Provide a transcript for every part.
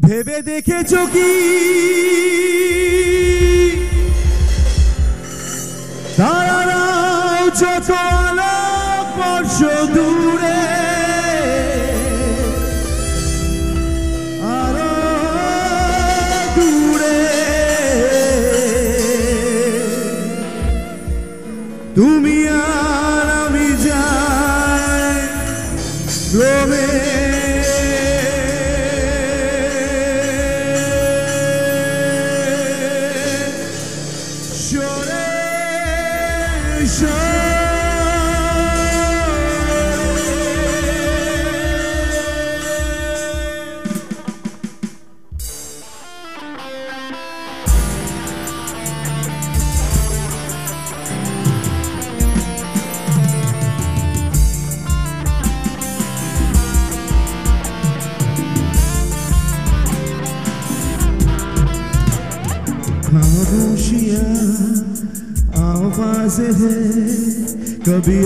ভেবে দেখেছো কি তারারাও যত আলোক বর্ষ দূরে আরো দূরে তুমি আর আমি যাই রোমে खामोशियाँ आवाज़ है कभी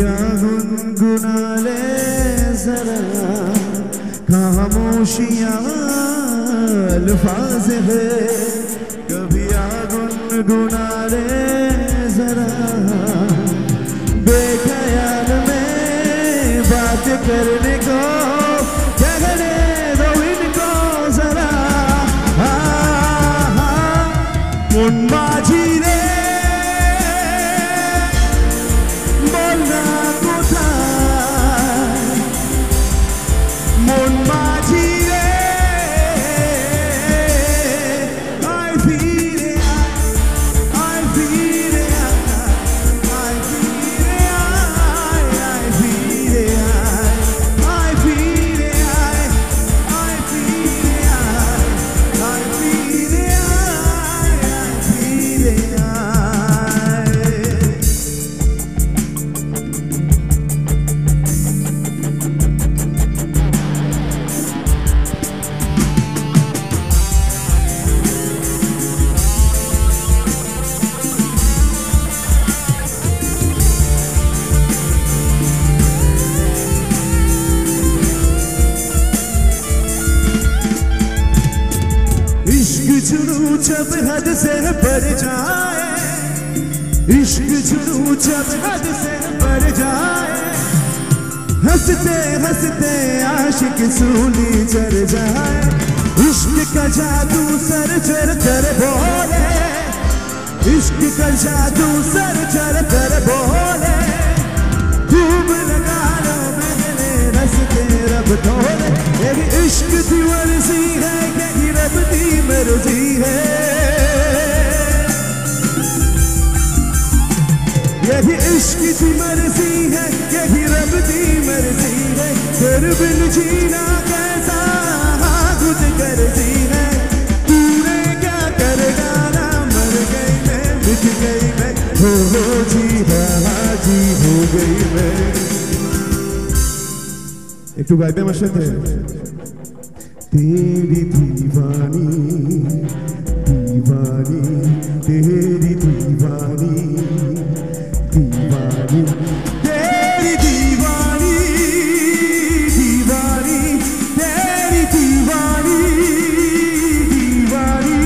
गुनगुना ले जरा खामोशियाँ अल्फाज है कभी गुनगुना ले जरा बेख्याल में बात करने को कहने दो इनको जरा মন মাঝি রে বল না কোথায় মন মাঝি রে আয় ফিরে আয় ফিরে আয় ফিরে আয় ফিরে আয় ফিরে আয় আয় ফিরে আয় ফিরে इश्क जुनू जब हद से बढ़ जाए इश्क जुनू जब हद से बढ़ जाए हंसते हंसते आशिक सूली चढ़ जाए इश्क का जादू सर चढ़ कर बोले इश्क का जादू सर चढ़ कर बोले खूब लगा लो मैंने रस्ते रब तोड़े ये इश्क की मर्जी है कि रब की मर्जी है यही इश्क की मर्जी है यही रब की मर्जी है फिर बिन जीना कैसा खुद करती है तूने क्या करेगा ना मर गई मैं मिट गई मैं हो जी हाँ जी हो गई मैं एक तो गाइबे मशहूर है तेरी दीवानी दीवानी तेरी दीवानी दीवानी तेरी दीवानी दीवानी तेरी दीवानी दीवानी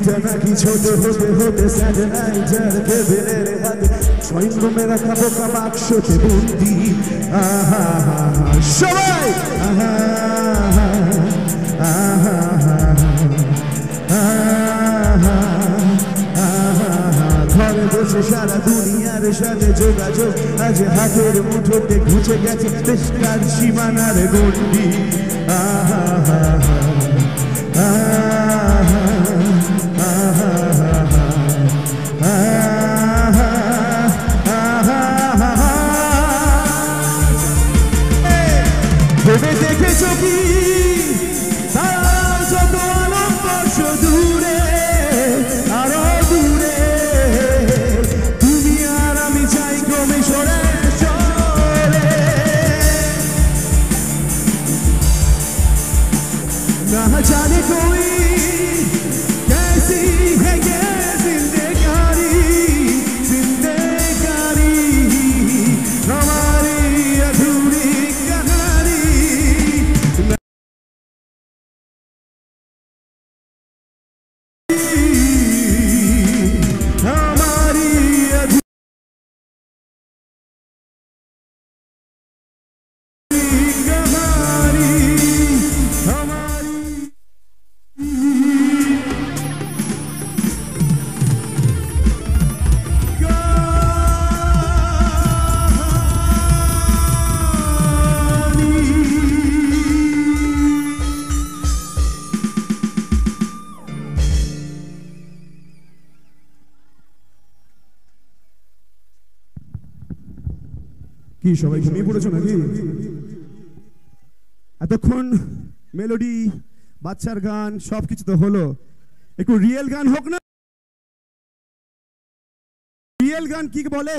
जना की छोटे होते होते सैटेलाइट जल के बिलेरे हाथे स्वयं को मेरा कबो कबाक शोते बुंदी आहा सबाई आहा आहा आहा ঘরে বসে সারা দুনিয়ার সাথে যোগাযোগ আজ হাতের মুঠোতে ঘুচে গেছে দেশকার সীমানার গণ্ডি আহা আহা ভেবে দেখেছো কি তারা কি সবাই ঘুমিয়ে পড়েছো নাকি? এতক্ষণ মেলোডি, বাচ্চার গান সবকিছু তো হলো, একটু রিয়েল গান হোক না? রিয়েল গান কি বলে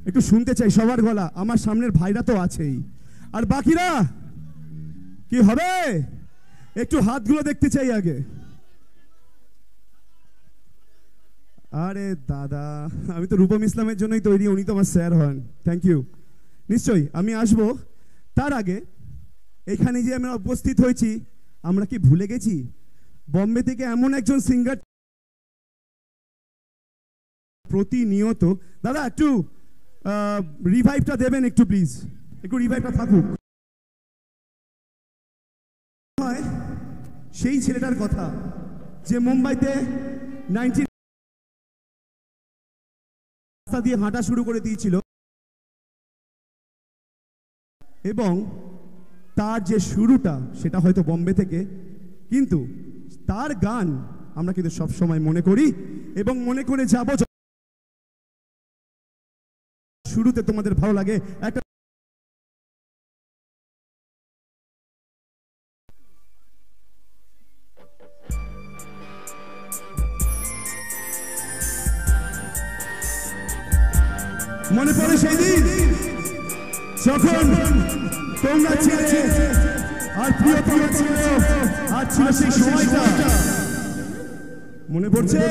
একটু শুনতে চাই সবার গলা। আমার সামনের ভাইরা তো আছেই, আর বাকিরা কি হবে একটু হাতগুলো দেখতে চাই আগে। আরে দাদা, আমি তো রূপম ইসলামের জন্যই তৈরি, উনি তো আমার স্যার হন। Thank you. নিশ্চয়ই আমি আসবো, তার আগে এখানে যে আমরা উপস্থিত হয়েছি, আমরা কি ভুলে গেছি বম্বে থেকে এমন একজন সিঙ্গার প্রতিনিয়ত। দাদা একটু রিভাইভটা দেবেন একটু প্লিজ, একটু রিভাইভটা থাকুক। সেই ছেলেটার কথা যে মুম্বাইতে 19 রাস্তা দিয়ে হাঁটা শুরু করে দিয়েছিল, এবং তার যে শুরুটা সেটা হয়তো বম্বে থেকে, কিন্তু তার গান আমরা কিন্তু সব সময় মনে করি এবং মনে করে যাব। শুরুতে তোমাদের ভালো লাগে একটা মনে পড়ে সেই দিন যখন তোমরা ছিলে আর প্রিয়তমা ছিল, আর ছিল সেই সময়টা মনে পড়ছে?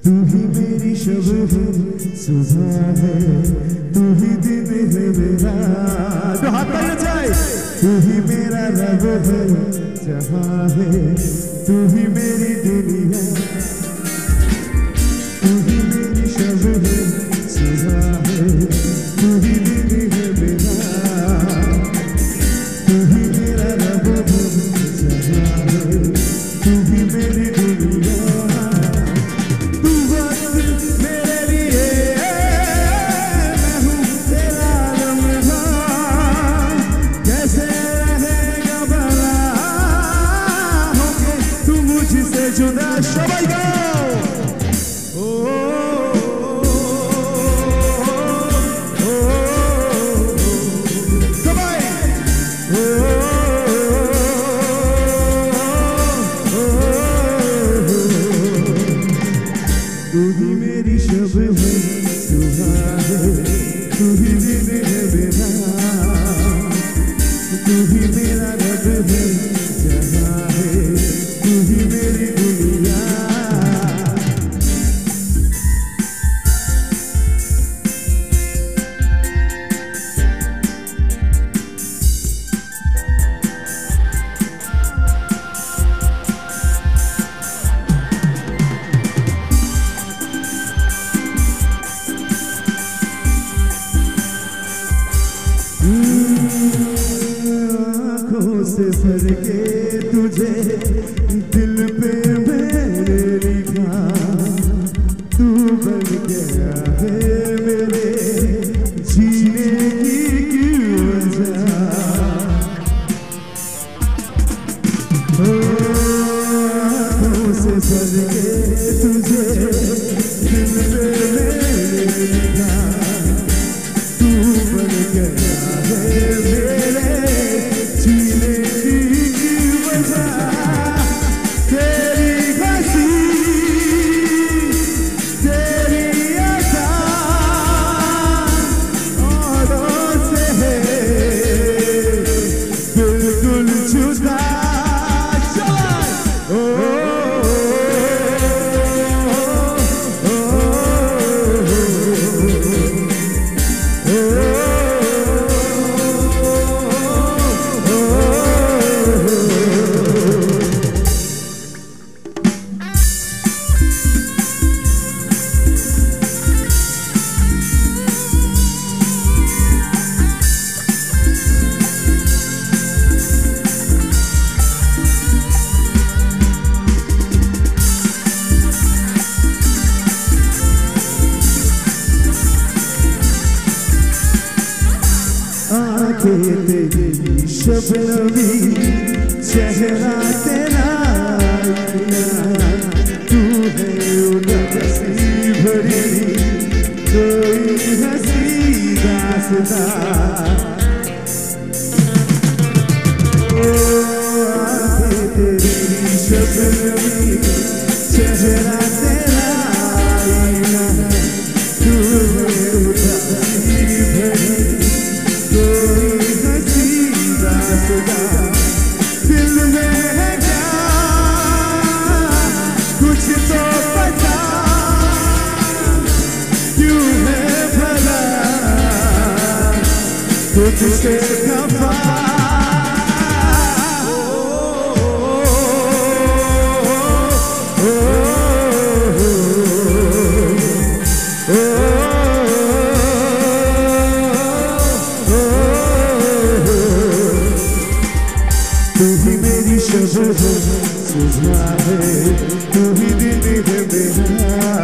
तू ही मेरी शब है, सुबह है, तू ही दिन है मेरा, तो हाथ तालियां जाए। तू ही मेरा रब है, जहां है, तू ही मेरी दुनिया, तू ही मेरी शब है, सुबह है, तू ही दिन है मेरा, तू ही मेरा रब है, जहां है, तू ही मेरी दुनिया। जुदा सबाई गाओ ओ सबाई तू ही मेरी शब है, सुबह है, तू ही दिन है मेरा, तू ही मेरा रब है, जहां है, तू ही मेरी दुनिया। आँखों से भर के तुझे दिल पे मैंने लिखा, तू बन गया है मेरे जीने की वजह। आँखों से भर के तुझे दिल पे मैंने लिखा, तू बन गया है मेरे जीने की वजह। तेरी हंसी, तेरी अदा औरों से है बिल्कुल जुदा। ओ तेरी शबनमी चेहरा तेरा तू है उदासी भरी कोई हंसी रास्ता तेरी शबनमी चेहरा तेरा आईना तूने उदासी भरी कोई हंसी रास्ता दिल में है क्या कुछ तो पता क्यों है भला तुझसे खफा तू ही मेरी शब सुझा है तू ही दिल है मेरा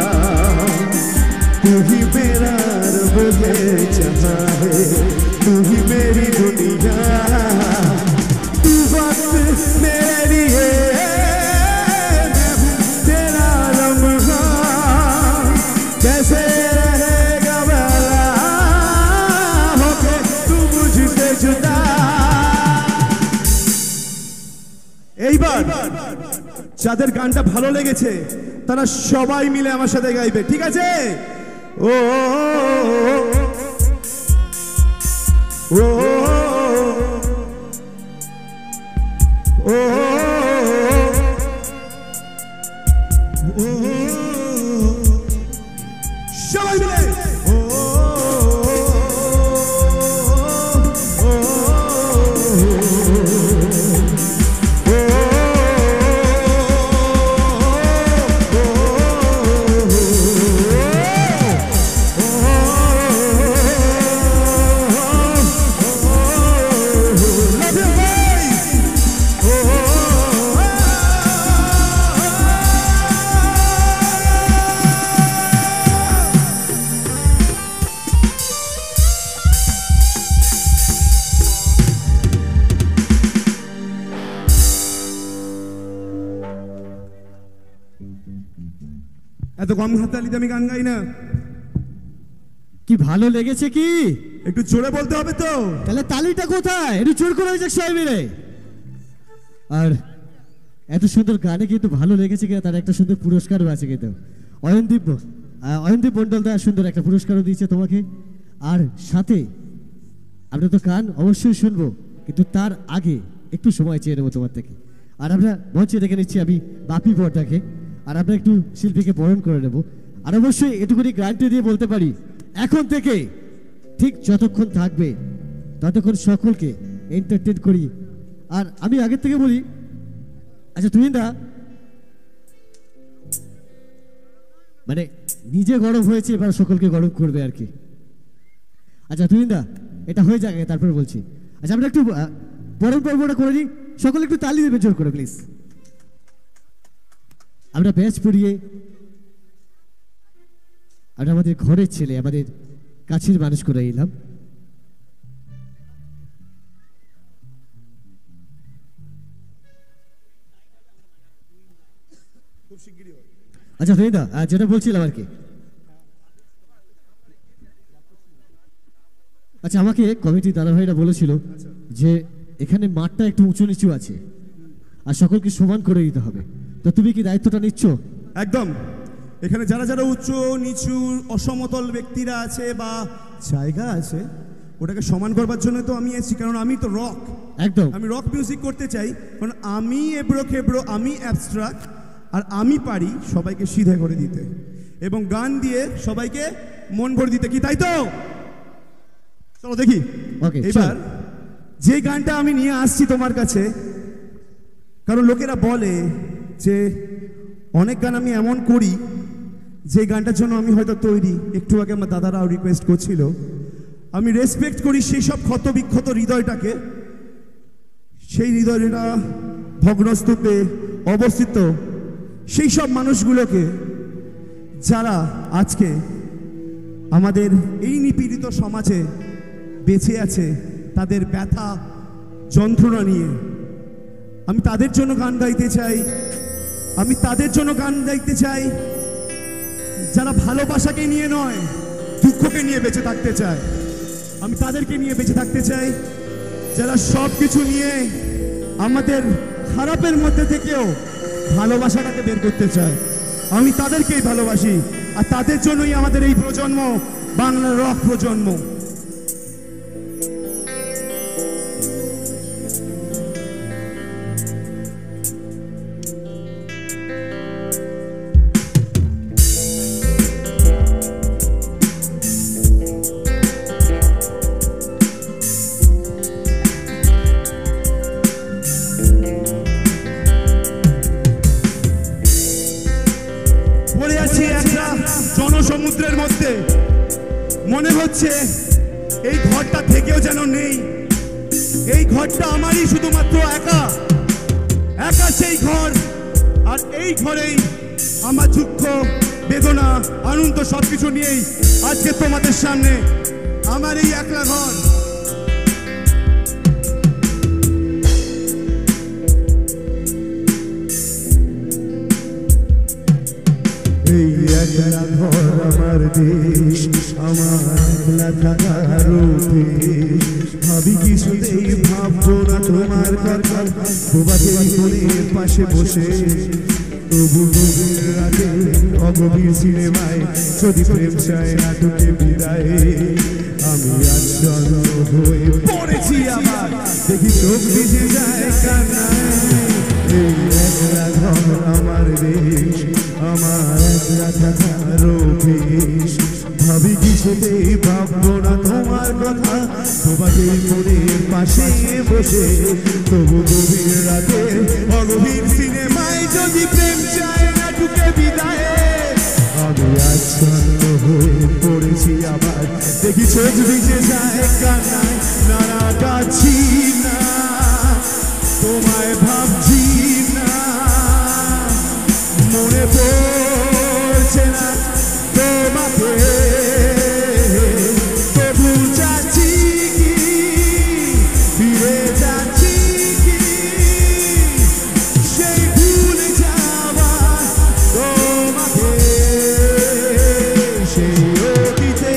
तू ही मेरा रब है जहाँ है तू ही मेरी दुनिया तू वक्त मेरे लिए मैं हूँ तेरा लम्हा कैसे रहेगा भला होके तू मुझसे जुदा এইবার যাদের গানটা ভালো লেগেছে তারা সবাই মিলে আমার সাথে গাইবে ঠিক আছে ও ও ও ও সবাই মিলে এত কম হাততালিতে আমি গান গাই না কি ভালো লেগেছে কি একটু জোরে বলতে হবে তো তাহলে তালিটা কোথায় একটু জোর করে যাক সবাই মিলে আর এত সুন্দর গানে কিন্তু ভালো লেগেছে কিনা তার একটা সুন্দর পুরস্কারও আছে কিন্তু অয়নদীপ মন্ডল দা সুন্দর একটা পুরস্কারও দিয়েছে তোমাকে আর সাথে আমরা তো গান অবশ্যই শুনবো কিন্তু তার আগে একটু সময় চেয়ে নেবো তোমার থেকে আর আমরা মঞ্চে ডেকে নিচ্ছি আমি বাপি বড়টাকে আর আমরা একটু শিল্পীকে বরণ করে নেব আর অবশ্যই এটুকুনি গ্যারান্টি দিয়ে বলতে পারি এখন থেকে ঠিক যতক্ষণ থাকবে ততক্ষণ সকলকে এন্টারটেইন করি আর আমি আগের থেকে বলি আচ্ছা তুমি না মানে নিজে গরম হয়েছে এবার সকলকে গরম করবে আর কি আচ্ছা তুমি না এটা হয়ে যাবে তারপরে বলছি আচ্ছা আমরা একটু বরণ পর্বটা করে দিই সকলে একটু তালি দেবে জোর করে প্লিজ আমরা ব্যাচ পড়িয়ে আমরা আমাদের ঘরের ছেলে আমাদের কাছের মানুষ করে এলাম আচ্ছা ফেদা যেটা বলছিলাম আর কি আচ্ছা আমাকে কমিটি দাদা ভাইরা বলেছিল যে এখানে মাঠটা একটু উঁচু নিচু আছে আর সকলকে সমান করে দিতে হবে তো তুমি কি দায়িত্বটা নিচ্ছ একদম এখানে যারা যারা উঁচু নিচু অসমতল ব্যক্তিরা আছে বা জায়গা আছে ওটাকে সমান করবার জন্য তো আমি এসেছি কারণ আমি তো রক একদম আমি রক মিউজিক করতে চাই কারণ আমি এবড়ো খেবড়ো আমি অ্যাবস্ট্রাক্ট আর আমি পারি সবাইকে সিধে করে দিতে এবং গান দিয়ে সবাইকে মন ভরে দিতে কি তাই তো চলো দেখি এবার যে গানটা আমি নিয়ে আসছি তোমার কাছে কারণ লোকেরা বলে যে অনেক গান আমি এমন করি যে গানটার জন্য আমি হয়তো তৈরি একটু আগে আমার দাদারাও রিকোয়েস্ট করছিল আমি রেসপেক্ট করি সেই সব ক্ষত বিক্ষত হৃদয়টাকে সেই হৃদয়টা ভগ্নস্তূপে অবস্থিত সেই সব মানুষগুলোকে যারা আজকে আমাদের এই নিপীড়িত সমাজে বেঁচে আছে তাদের ব্যথা যন্ত্রণা নিয়ে আমি তাদের জন্য গান গাইতে চাই আমি তাদের জন্য গান গাইতে চাই যারা ভালোবাসাকে নিয়ে নয় দুঃখকে নিয়ে বেঁচে থাকতে চায় আমি তাদেরকে নিয়ে বেঁচে থাকতে চাই, যারা সব কিছু নিয়ে আমাদের খারাপের মধ্যে থেকেও ভালোবাসাটাকে বের করতে চায়। আমি তাদেরকেই ভালোবাসি, আর তাদের জন্যই আমাদের এই প্রজন্ম, বাংলার রক প্রজন্ম। পড়ে আছি একটা জনসমুদ্রের মধ্যে, মনে হচ্ছে এই ঘরটা থেকেও যেন নেই। এই ঘরটা আমারই, শুধুমাত্র একা একা সেই ঘর, আর এই ঘরেই আমার দুঃখ, বেদনা, আনন্দ সবকিছু নিয়েই আজকে তোমাদের সামনে আমার এই একলা ঘর। এই একলা ঘর আমার দেশ, আমার একলা থাকার অভ্যেস। ভাবি কিছুতেই ভাববো না তোমার কথা, তোমাকে মনের পাশে বসে। তবু গভীর রাতে অগভীর সিনেমায় যদি প্রেম চায় নাটকে বিদায়, আমি আচ্ছন্ন হয়ে পড়েছি আবার, দেখি চোখ ভিজে যায় কান্নায়। এই একলা ঘর আমার দেশ, আমার একলা থাকার অভ্যেস। ভাবি কিছুতেই ভাববো না তোমার কথা, তোমাকে মনের পাশে বসে। তবু গভীর রাতে অগভীর সিনেমায় যদি প্রেম চায় নাটকে বিদায়, আমি আচ্ছন্ন হয়ে পড়েছি আবার, দেখি চোখ ভিজে যায় কান্নায়। নানা কাছি না, তোমায় ভাবছি না, মনে পড়ছে না তোমাকে। তবু যাচ্ছি কি, ফিরে যাচ্ছি কি, সেই ভুলে যাওয়া তোমাকে, সেই অতীতে।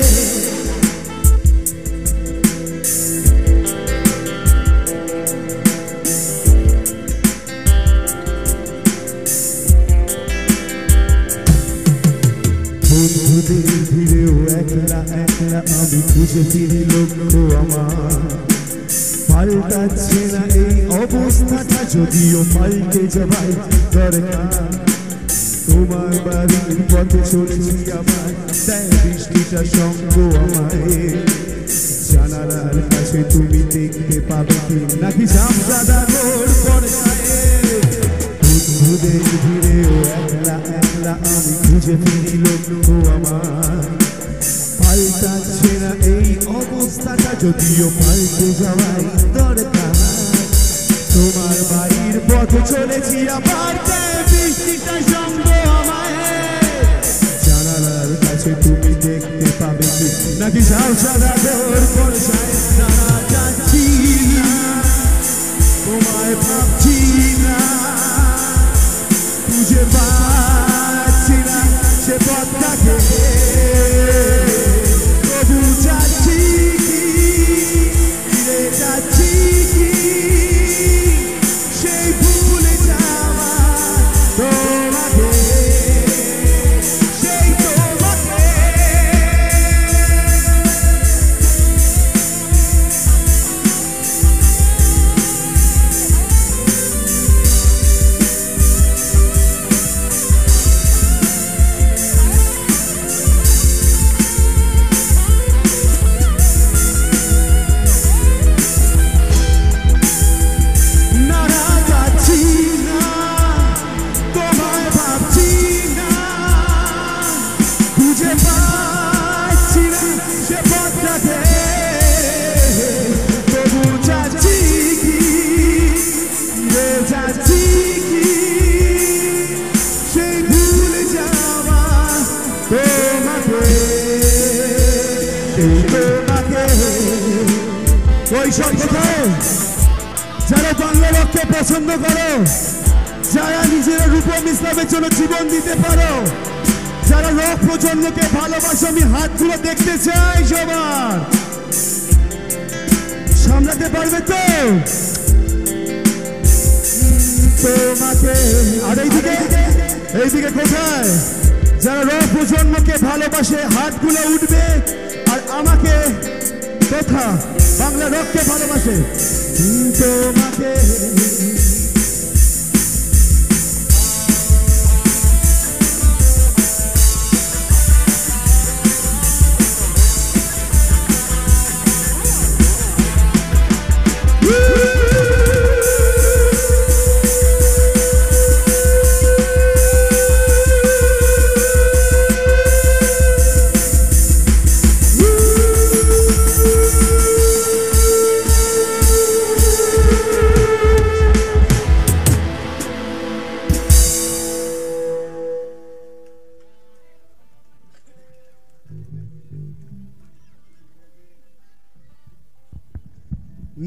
বন্ধুদের ভিড়েও একলা একলা আমি খুঁজে ফিরি লক্ষ্য আমার। পাল্টাচ্ছে না এই অবস্থাটা, যদিও পাল্টে যাবার দরকার। তোমার বাড়ির পথে চলেছি আমার, দেয় বৃষ্টিটা সঙ্গ আমায়। জানালার কাছে তুমি দেখতে পাবে কি, নাকি জামদাদা গোর পর্দায়। বন্ধুদের ভিড়েও একলা একলা আমি খুঁজে ফিরি লক্ষ্য আমার। পাল্টাচ্ছে না এই অবস্থাটা, যদিও পাল্টে যাওয়াই দরকার। তোমার বাড়ির পথে চলেছি আবার, বৃষ্টিটা সঙ্গ আমায়। জানালার কাছে তুমি দেখতে পাবে কি, নাকি সাদা গোর পর্দায়। জানা যাচ্ছি না, তোমায় ভাবছি না, খুঁজে পাচ্ছি না সে পথটাকে। তবু যাচ্ছি কি, ফিরে যাচ্ছি কি, সেই ভুলে যাওয়া তোমাকে, সেই তোমাকে। ওই সব কোথায় যারা বাংলা রককে পছন্দ করো, যারা নিজের রূপম ইসলামের জন্য জীবন দিতে পারো, যারা রক প্রজন্মকে ভালোবাসো, আমি হাত তুলে দেখতে চাই সবার। সামলাতে পারবে তো তোমাকে? আর এইদিকে কোথায় যারা রক প্রজন্মকে ভালোবাসে হাতগুলো উঠবে, আর আমাকে তথা বাংলা রককে ভালোবাসে তোমাকে।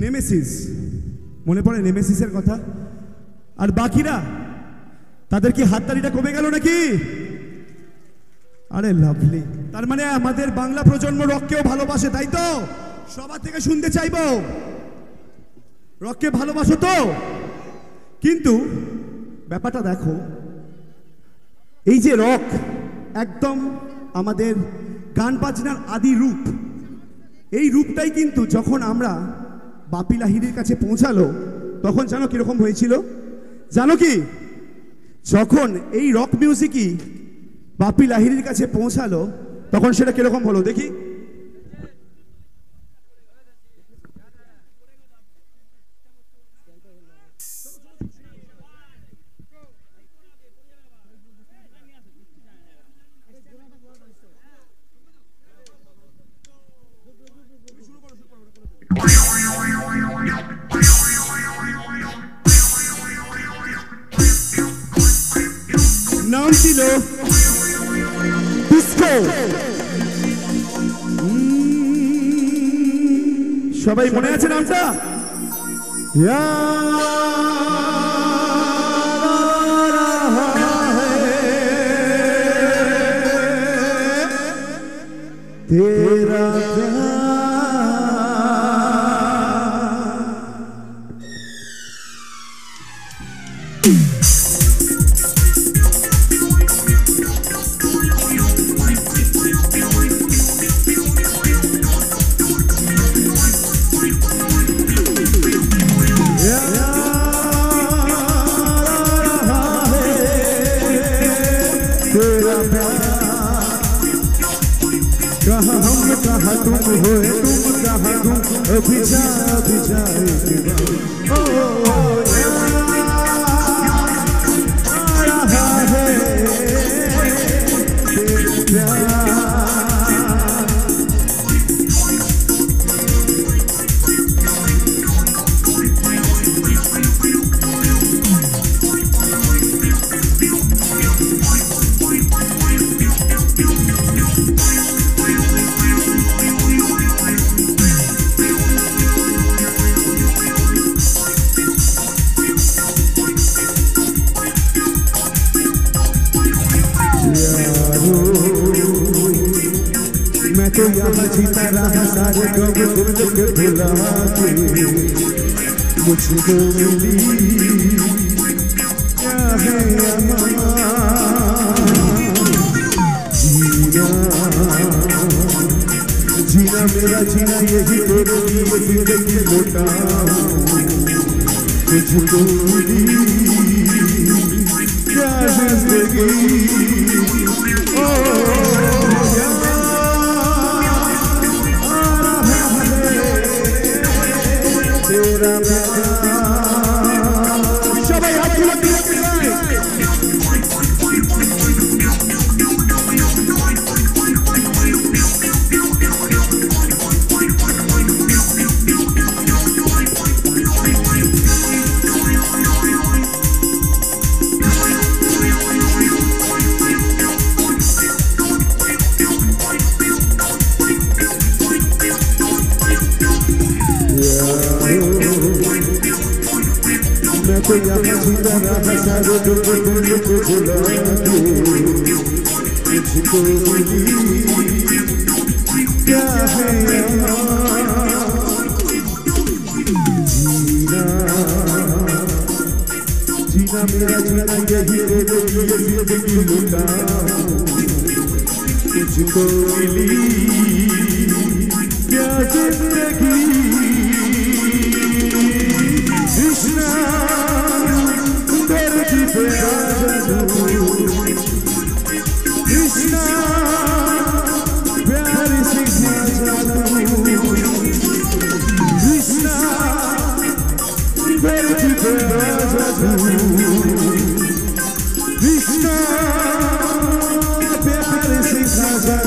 নেমেসিস, মনে পড়ে নেমেসিসের কথা? আর বাকিরা তাদের কি হাততালিটা কমে গেল নাকি? আরে লাভলি, তার মানে আমাদের বাংলা প্রজন্ম রককেও ভালোবাসে, তাই তো? সবার থেকে শুনতে চাইবো রককে ভালোবাসো তো? কিন্তু ব্যাপারটা দেখো, এই যে রক একদম আমাদের গান বাজনার আদি রূপ, এই রূপটাই কিন্তু যখন আমরা বাপি লাহিড়ীর কাছে পৌঁছালো তখন জানো কিরকম হয়েছিল? জানো কি? যখন এই রক মিউজিকই বাপি লাহিড়ীর কাছে পৌঁছালো তখন সেটা কিরকম হলো দেখি। নাম ছিল ডিস্কো। সবাই মনে আছে নামটা? तेरा कहाँ हम कहाँ तुम होए तुम कहाँ तुम अभी जाए ओ मैं तो यहाँ जीता रहा सारे गम दुख भुला के, मुझको मिली क्या है जीना मेरा जीना यही तेरे लिए जिंदगी लौटाऊं, मुझको मिली क्या जिंदगी मैं तो यहाँ जीता रहा सारे दुख को भुला के, मुझको मिली क्या है तेरा जीना यही तेरे लिए जिंदगी लुटाऊं तुझको मिली क्या जिंदगी कृष्णा धरती पे आजा कृष्णा प्यार सिखा जा कृष्णा धरती पे आजा कृष्णा प्यार सिखा जा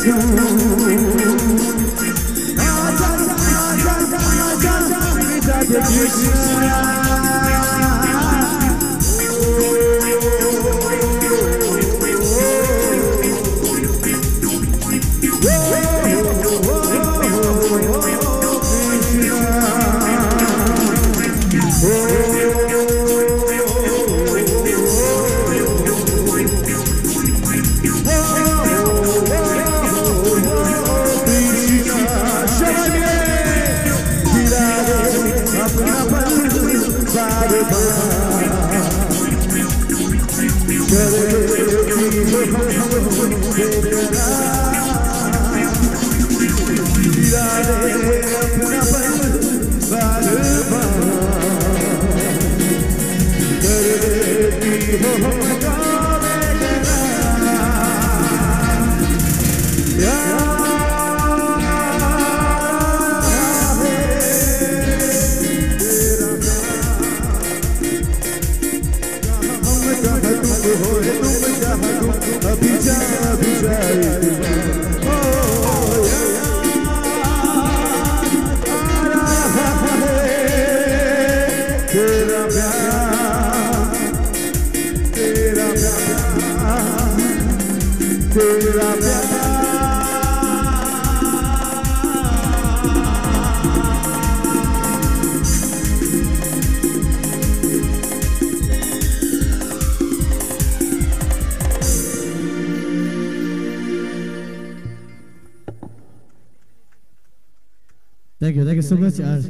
Thank you so much. আর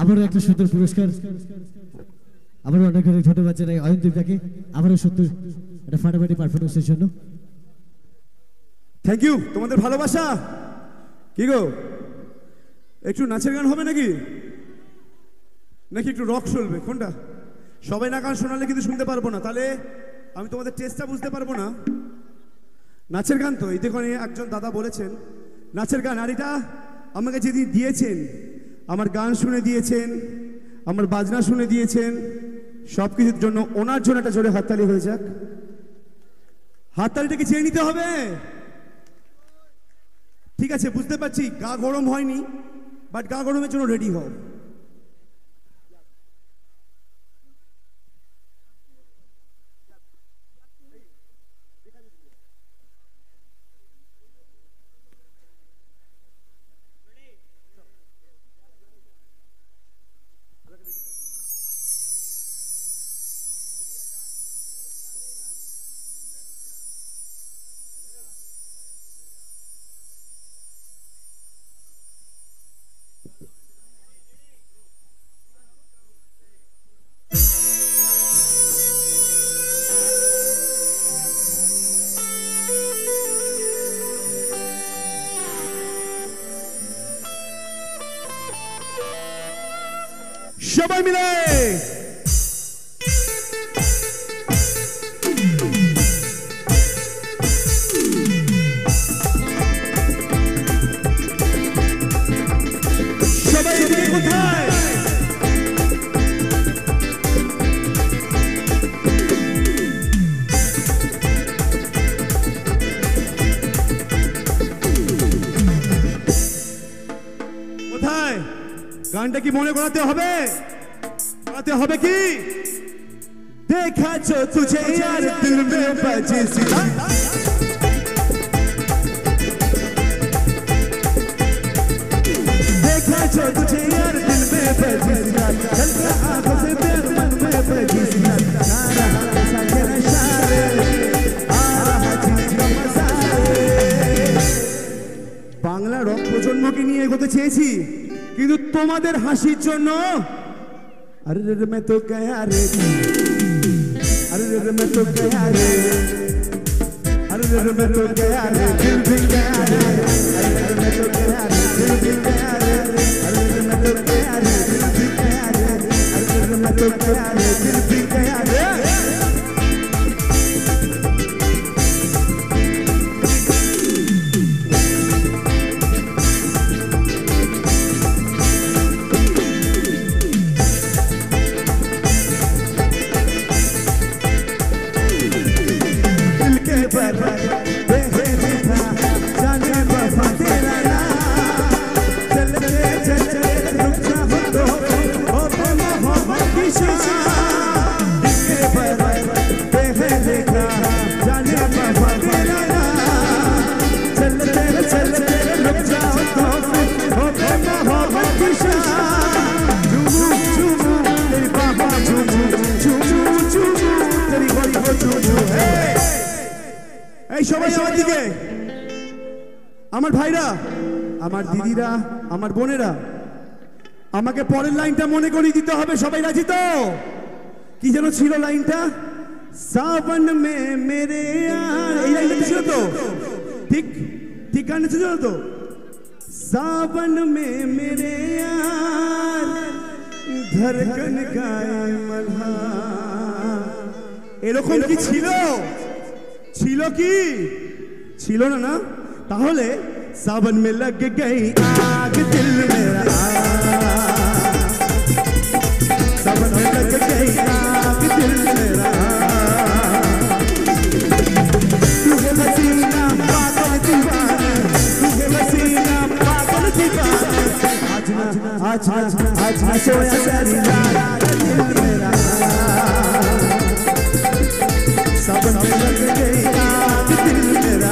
আবারও একটা সুন্দর পুরস্কার আবারও অনেক অনেক ধন্যবাদ জানাই অয়নদীপদাকে আবারও সুন্দর একটা ফাটাফাটি পারফরমেন্সের জন্য। থ্যাংক ইউ তোমাদের ভালোবাসা। কি গো একটু নাচের গান হবে নাকি নাকি একটু রক চলবে কোনটা? সবাই না গান শোনালে কিন্তু শুনতে পারবো না, তাহলে আমি তোমাদের টেস্টটা বুঝতে পারবো না। নাচের গান তো এই দেখুন একজন দাদা বলেছেন নাচের গান, আর এটা আমাকে যেদিন দিয়েছেন আমার গান শুনে দিয়েছেন, আমার বাজনা শুনে দিয়েছেন, সব কিছুর জন্য ওনার জন্য একটা জোরে হাততালি হয়ে যাক। হাততালিটাকে চেয়ে নিতে হবে, ঠিক আছে বুঝতে পারছি গা গরম হয়নি, বাট গা গরমের জন্য রেডি হও। সবাই মিলে সবাই এদিকে কোথায়? কোথায়? গানটা কি মনে করাতে হবে? হবে কি देखा जो तुझे यार दिल में बजे सिला देखा जो तुझे यार दिल में बजे सिला चलता आंखों से प्यार मन में बजे सिला आ रहा ऐसा तेरा इशारे आ रहा जीने का मजा বাংলা রক প্রজন্মকে নিয়ে এগোতে চেয়েছি কিন্তু তোমাদের হাসির জন্য अरे मैं तो गया रे अरे रे मैं तो गया रे, अरे रे मैं तो गया रे, दिल भी गया रे, अरे रे मैं तो गया रे, दिल भी गया रे, अरे रे मैं तो गया रे, दिल भी गया रे, अरे रे मैं तो गया रे, दिल भी गया रे। সবাই আমার দিকে, আমার ভাইরা, আমার দিদিরা, আমার বোনেরা, আমাকে পরের লাইনটা মনে করিয়ে দিতে হবে। সবাই রাজি তো? কি যেন ছিল লাইনটা? সাবন মে মেরে यार, এই লাইনটা ছিল তো? ঠিক ঠিক গান ছিল তো? सावन में मेरे यार धड़कन गाए मल्हार, এরকম কি ছিল? ছিল কি? ছিল না না? তাহলে सावन में लग गई आग दिल मेरा, सावन में लग गई आग दिल मेरा, तू है हसीना पागल दीवाना, तू है हसीना पागल दीवाना, आज ना आज आज आज सोया तेरी याद दिल मेरा, सावन में लग गई आग दिल मेरा।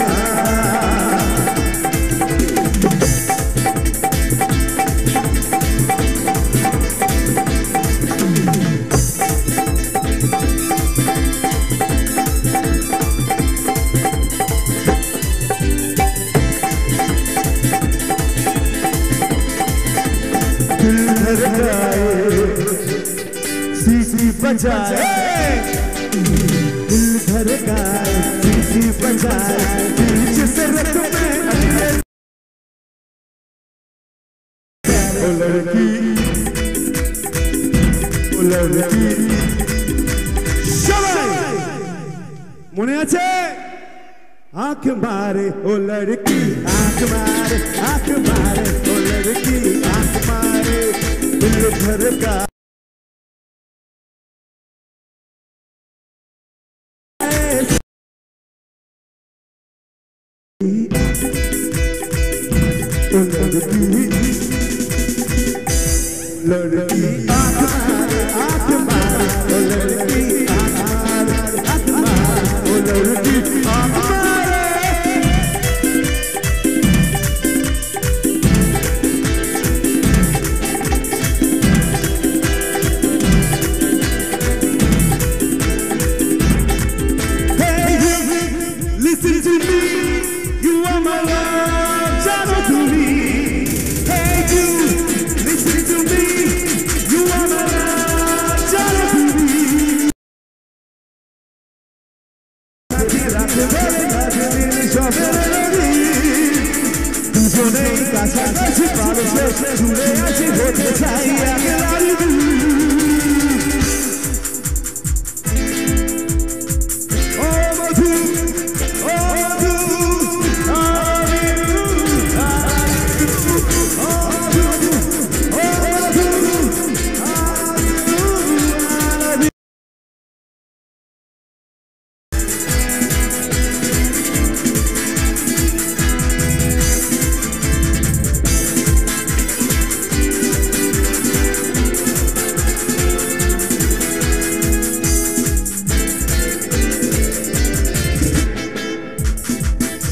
सीसी बजाए दिल धड़काए, सीसी बजाए दिल जिस रत में, ओ लड़की ओ लड़की সবাই মনে আছে? आँख मारे ओ लड़की, आँख मारे, आँख मारे ओ लड़की, आँख मारे दिल धड़का, लड़की आँख मारे, आँख मारे ओ लड़की, आँख मारे, आँख मारे ओ लड़की, आँख मारे। Listen to me, you are my love, Jano to me. Hey you, listen to me, you are my love, Jano to me. तुझे काछा काछी पारो से झूले आछी होते चाहिए आगे लारी दू, ओ मधु ओ मधु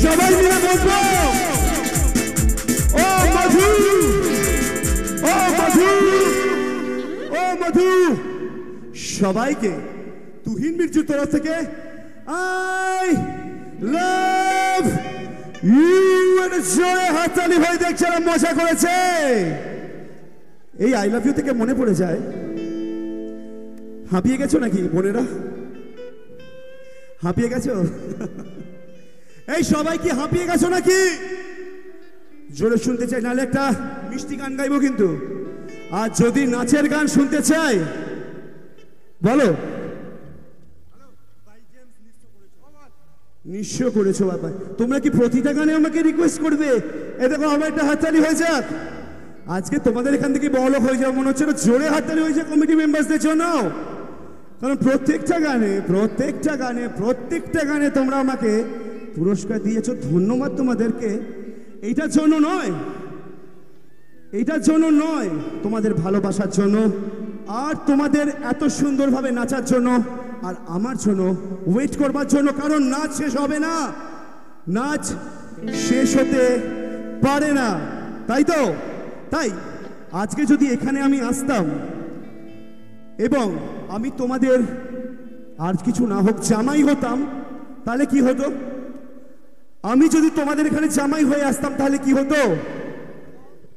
সবাই মিলে বলবো ও মধু, ও মধু, ও মধু। সবাইকে তুহিন মির্জুর তরফ থেকে আই লাভ ইউ এর জোরে হাততালি হয়ে দেখ যারা মজা করেছে। এই আই লাভ ইউ থেকে মনে পড়ে যায়, হাঁপিয়ে গেছো নাকি বোনেরা? হাঁপিয়ে গেছো? এই সবাই কি হাঁপিয়ে গেছো নাকি? জোরে শুনতে চাই, নাহলে একটা মিষ্টি গান গাইবো কিন্তু। আর যদি নাচের গান শুনতে চাই বলো। নিঃস্ব করেছো বাবা। তোমরা কি প্রতিটা গানে আমাকে রিকোয়েস্ট করবে? এ দেখো আমার একটা হাততালি হয়ে যাক। আজকে তোমাদের এখান থেকে বড়লোক হয়ে যাও মনে হচ্ছে। জোরে হাততালি হয়েছে কমিটি মেম্বারসদের জন্য, কারণ প্রত্যেকটা গানে তোমরা আমাকে পুরস্কার দিয়েছো। ধন্যবাদ তোমাদেরকে। এইটার জন্য নয়, তোমাদের ভালোবাসার জন্য, আর তোমাদের এত সুন্দরভাবে নাচার জন্য, আর আমার জন্য ওয়েট করবার জন্য। কারণ নাচ শেষ হবে না, নাচ শেষ হতে পারে না, তাই তো? তাই আজকে যদি এখানে আমি আসতাম এবং আমি তোমাদের আর কিছু না হোক জামাই হতাম, তাহলে কি হতো? আমি যদি তোমাদের এখানে জামাই হয়ে আসতাম তাহলে কি হতো?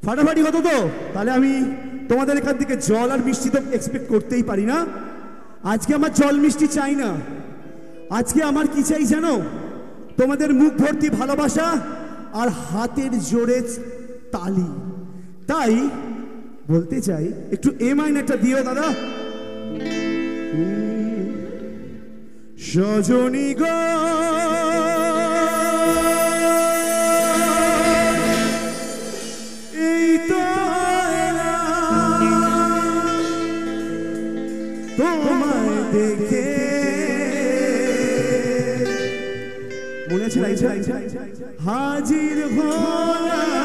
ফাটাফাটি হতো তো। তাহলে আমি তোমাদের এখান থেকে জল আর মিষ্টি তো এক্সপেক্ট করতেই পারি না। আজকে আমার জল মিষ্টি চাই না। আজকে আমার কি চাই জানো? তোমাদের মুখ ভর্তি ভালোবাসা আর হাতের জোরে তালি। তাই বলতে চাই, একটু এ মাইনারটা দিও দাদা। সজনী গো এই তো তোমায় দেখে মনে আছে হাজির হলাম।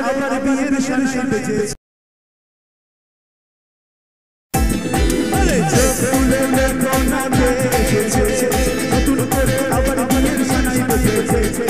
আমার বিয়ের সানাই বেজেছে, নতুন করে আবার বিয়ের সানাই বেজেছে।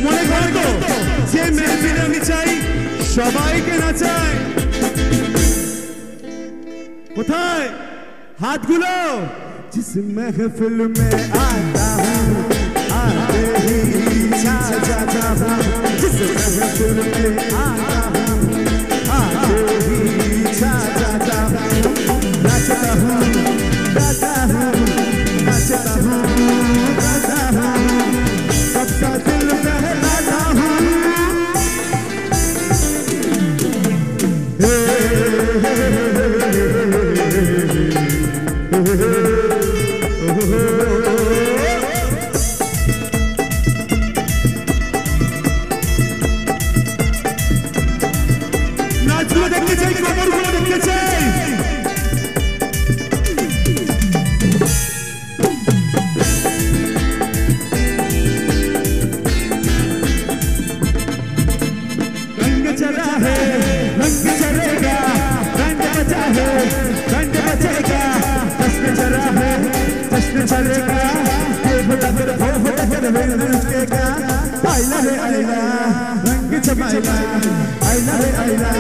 মনে করো তো যে মেহফিলে আমি চাই সবাইকে নাচাই। কোথায় হাতগুলো? जिस महफिल में आता हूँ आते ही छा जाता हूँ। जिस महफिल में आता हूँ आते ही छा जाता हूँ। नाचता हूँ गाता हूँ, नाचता हूँ गाता हूँ, सबका दिल बहलाता हूँ। नाचগুলো দেখতে চাই, কবরগুলো দেখতে চাই। रंग चला है रंग चलेगा, रंग बचा है रंग बचेगा, जश्न चला है जश्न चलेगा, ये होता फिर वो होता फिर उसकेगा। आइला रे आइला रंग जमाइला, आइला रे आइला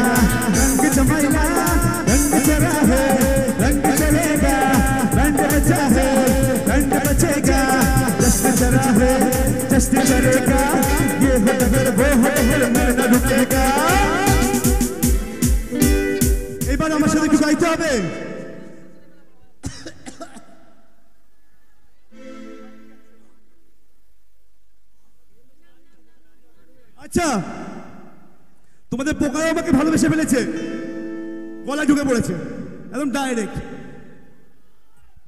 रंग जमाइला, रंग चला है रंग चलेगा, रंग बचा है रंग একটু গাইতে হবে। আচ্ছা, তোমাদের পোকাও আমাকে ভালোবেসে ফেলেছে, গলায় ঢুকে পড়েছে একদম ডাইরেক্ট।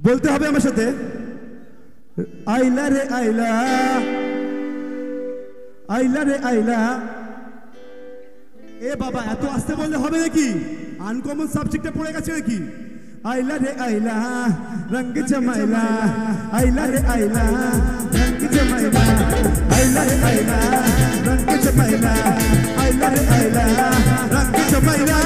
বলতে হবে আমার সাথে, আইলা রে আইলা, আইলা রে আইলা। এ বাবা, এত আস্তে বললে হবে নাকি? আনকমন সাবজেক্টে পড়ে গেছে নাকি? আইলা রে আইলা রঙ জমাইলা, আইলা রে আইলা রঙ জমাইলা, আইলা রে আইলা রঙ জমাইলা, আইলা রে আইলা রঙ জমাইলা।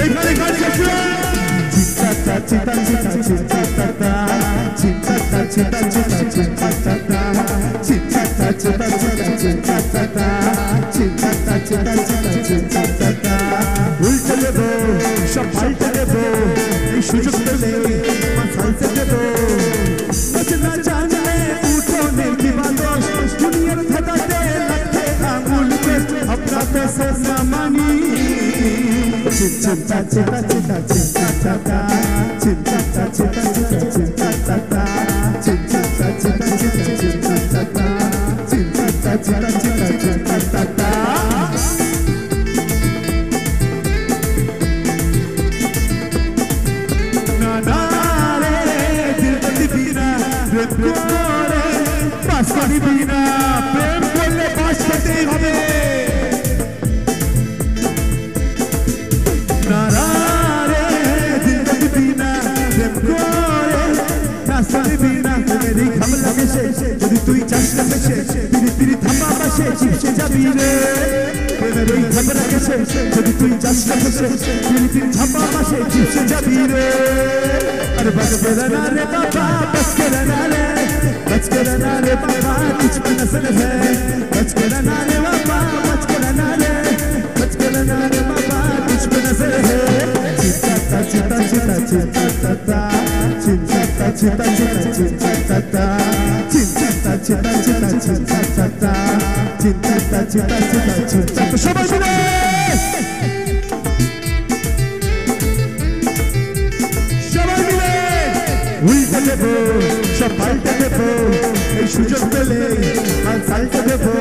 এখানে গাড়ি আছে, চিতা চিতা চিতা চিতা চিতা চিতা চিতা চিতা চিতা চিতা চিতা চিতা চিতা চিতা। উল্টে দেবো, সব পাল্টে দেবো, এই সুযোগ পেলে মাথালতে দেবো। না জানলে উঠোনে কি বাদশ, দুনিয়ার ধাঁধাতে লাগতে আঙুল पे अपना तो सपना मानी। चिंता चिंता चिंता चिंता चिंता चिंता चिंता चिंता चिंता चिंता चिंता चिंता चिंता चिंता। ना रे दिल बंदी बिना प्रेम कोरे पास करी बिना, प्रेम बोले पास करते हमें। যদি তুই চাস না পেছে তিরি তিরি থামা পাশে চিপসে যাবি রে, প্রেমের ওই ঝগড়া গেছে। যদি তুই চাস না পেছে তিরি তিরি থামা পাশে চিপসে যাবি রে। আরে বাজ के रहना रे बाबा, बच के रहना रे, बच के रहना रे बाबा, कुछ भी नजर है। बच के रहना रे बाबा, बच के रहना रे, बच के रहना रे बाबा, कुछ भी नजर है। चिंता चिंता चिंता चिंता चिंता चिंता चिंता चिंता चिंता चिंता चिंता चिंता चिंता चिंता चिंता। तो সবাই মিলে উল্টে দেবো, সব পাল্টে দেবো, এই সুযোগ পেলে আর পাল্টে দেবো।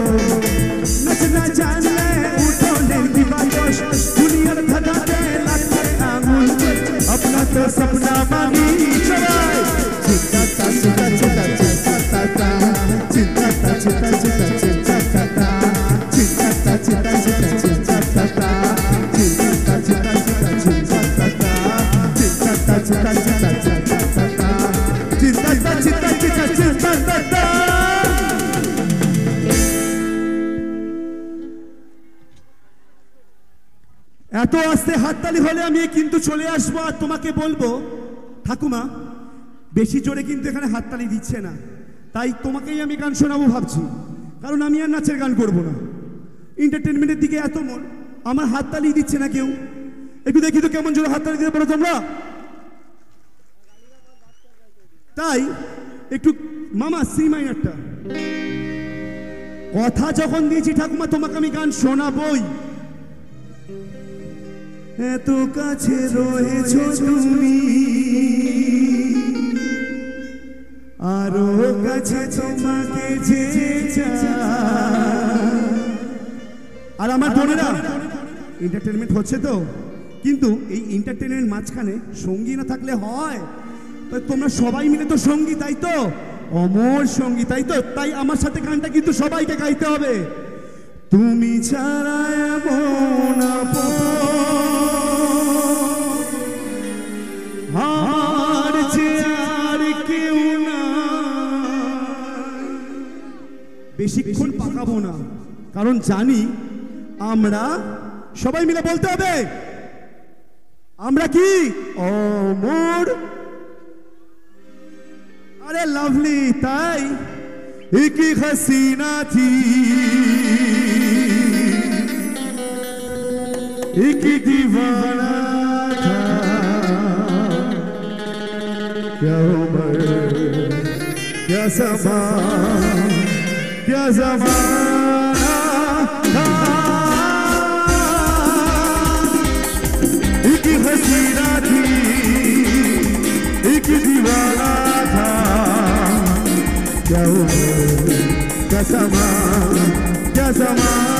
না জানলে উঠোনে কি বাদশ, দুনিয়ার ধাঁধাতে লাগতে আঙুল पे अपना तो सपना मानी। সবাই চিন্তা চিন্তা চিন্তা চিন্তা চিন্তা চিন্তা চিন্তা চিন্তা চিন্তা চিন্তা চিন্তা চিন্তা চিন্তা চিন্তা চিন্তা চিন্তা চিন্তা। এত আস্তে হাততালি হলে আমি কিন্তু চলে আসবো আর তোমাকে বলবো, ঠাকুমা বেশি জোরে কিন্তু এখানে হাততালি দিচ্ছে না, তাই তোমাকেই আমি গান শোনাবো ভাবছি। কারণ আমি আর নাচের গান করবো না, এন্টারটেনমেন্টের দিকে এত মন, আমার হাততালি দিচ্ছে না কেউ। একটু দেখি তো কেমন জোরে হাততালি দিতে পারো তোমরা। তাই একটু মামা সি মাইনারটা, কথা যখন দিয়েছি ঠাকুমা তোমাকে আমি গান শোনাবই। এত কাছে রয়েছো তুমি, আরো কাছে তোমাকে যে আর আমার বোনেরা এন্টারটেনমেন্ট হচ্ছে তো, কিন্তু এই এন্টারটেনমেন্ট মাঝখানে সঙ্গী না থাকলে হয়? তোমরা সবাই মিলে তো সঙ্গী, তাই তো? অমর সঙ্গী, তাই তো? তাই আমার সাথে গানটা কিন্তু সবাইকে গাইতে হবে। তুমি ছাড়া এমন আমার যে আর কেউ না। বেশিক্ষণ পাকাবো না, কারণ জানি আমরা সবাই মিলে বলতে হবে আমরা কি অমর। अरे लवली ताई एक ही हसीना थी, एक ही दीवाना था। क्या उम्र क्या क्या ज़माना था। एक हसीना थी एक दीवाना था, क्या उम्र क्या समा क्या ज़माना।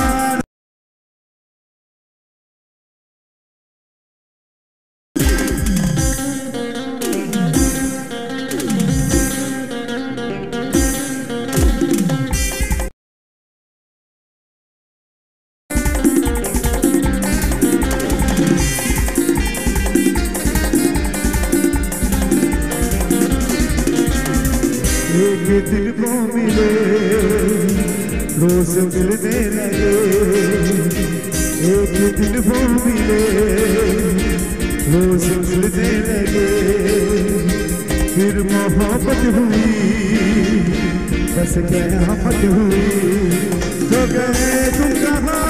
एक दिन वो मिले रोज मिलने लगे, एक दिन वो मिले रोज मिलने लगे, फिर मोहब्बत हुई बस क़यामत हुई। तो गए तुम कहाँ